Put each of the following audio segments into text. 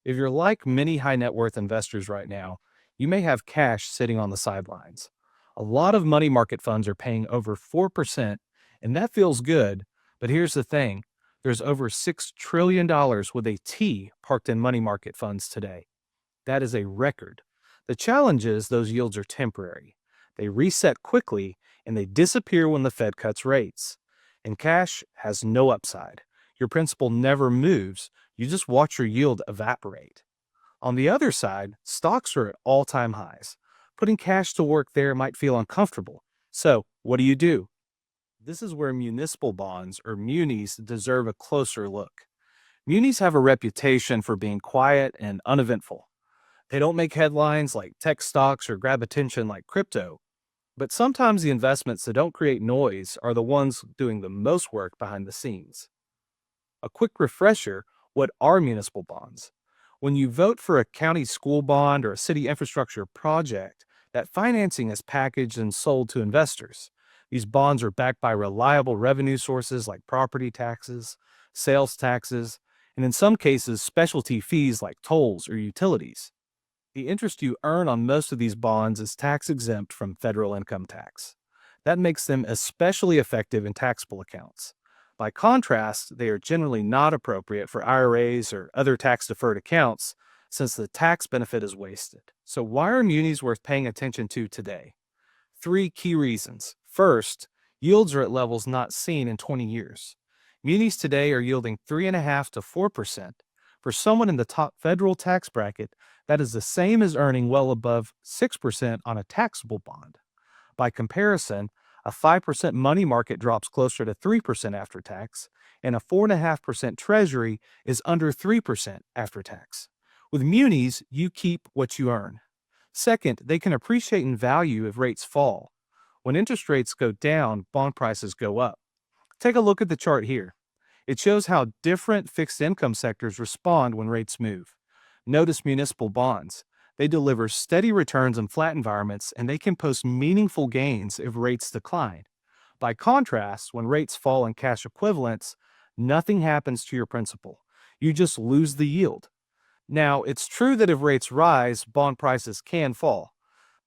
If you're like many high net worth investors right now, you may have cash sitting on the sidelines. A lot of money market funds are paying over 4%, and that feels good. But here's the thing, there's over $6 trillion with a T parked in money market funds today. That is a record. The challenge is those yields are temporary. They reset quickly and they disappear when the Fed cuts rates. And cash has no upside. Your principal never moves, you just watch your yield evaporate. On the other side, stocks are at all-time highs. Putting cash to work there might feel uncomfortable. So, what do? This is where municipal bonds, or munis, deserve a closer look. Munis have a reputation for being quiet and uneventful. They don't make headlines like tech stocks or grab attention like crypto, but sometimes the investments that don't create noise are the ones doing the most work behind the scenes. A quick refresher, what are municipal bonds? When you vote for a county school bond or a city infrastructure project, that financing is packaged and sold to investors. These bonds are backed by reliable revenue sources like property taxes, sales taxes, and in some cases, specialty fees like tolls or utilities. The interest you earn on most of these bonds is tax exempt from federal income tax. That makes them especially effective in taxable accounts. By contrast, they are generally not appropriate for IRAs or other tax deferred accounts since the tax benefit is wasted. So, why are munis worth paying attention to today? Three key reasons. First, yields are at levels not seen in 20 years. Munis today are yielding 3.5 to 4%. For someone in the top federal tax bracket, that is the same as earning well above 6% on a taxable bond. By comparison, a 5% money market drops closer to 3% after tax, and a 4.5% treasury is under 3% after tax. With munis, you keep what you earn. Second, they can appreciate in value if rates fall. When interest rates go down, bond prices go up. Take a look at the chart here. It shows how different fixed income sectors respond when rates move. Notice municipal bonds. They deliver steady returns in flat environments and they can post meaningful gains if rates decline. By contrast, when rates fall in cash equivalents, nothing happens to your principal. You just lose the yield. Now, it's true that if rates rise, bond prices can fall.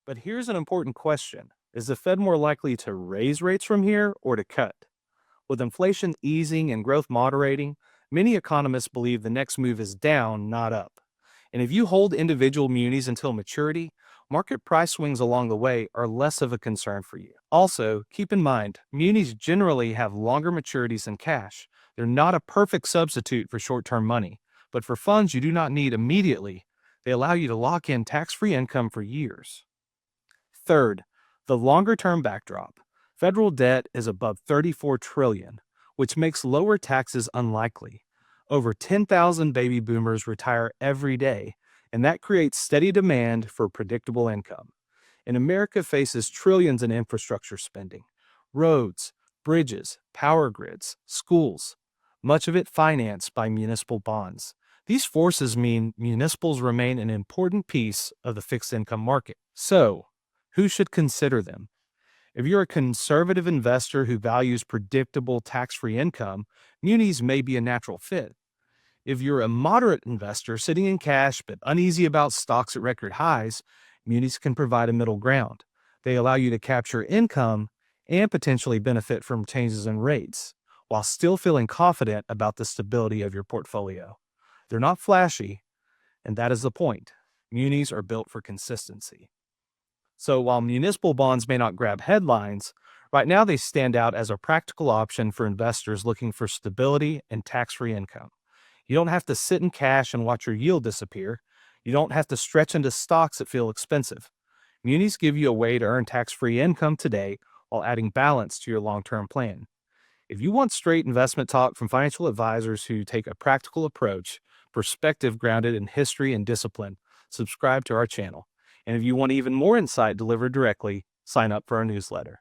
But here's an important question. Is the Fed more likely to raise rates from here or to cut? With inflation easing and growth moderating, many economists believe the next move is down, not up. And if you hold individual munis until maturity, market price swings along the way are less of a concern for you. Also, keep in mind, munis generally have longer maturities than cash. They're not a perfect substitute for short-term money, but for funds you do not need immediately, they allow you to lock in tax-free income for years. Third, the longer-term backdrop. Federal debt is above $34 trillion, which makes lower taxes unlikely. Over 10,000 baby boomers retire every day, and that creates steady demand for predictable income. And America faces trillions in infrastructure spending. Roads, bridges, power grids, schools, much of it financed by municipal bonds. These forces mean municipals remain an important piece of the fixed income market. So, who should consider them? If you're a conservative investor who values predictable tax-free income, munis may be a natural fit. If you're a moderate investor sitting in cash but uneasy about stocks at record highs, munis can provide a middle ground. They allow you to capture income and potentially benefit from changes in rates, while still feeling confident about the stability of your portfolio. They're not flashy, and that is the point. Munis are built for consistency. So while municipal bonds may not grab headlines, right now they stand out as a practical option for investors looking for stability and tax-free income. You don't have to sit in cash and watch your yield disappear. You don't have to stretch into stocks that feel expensive. Munis give you a way to earn tax-free income today while adding balance to your long-term plan. If you want straight investment talk from financial advisors who take a practical approach, perspective grounded in history and discipline, subscribe to our channel. And if you want even more insight delivered directly, sign up for our newsletter.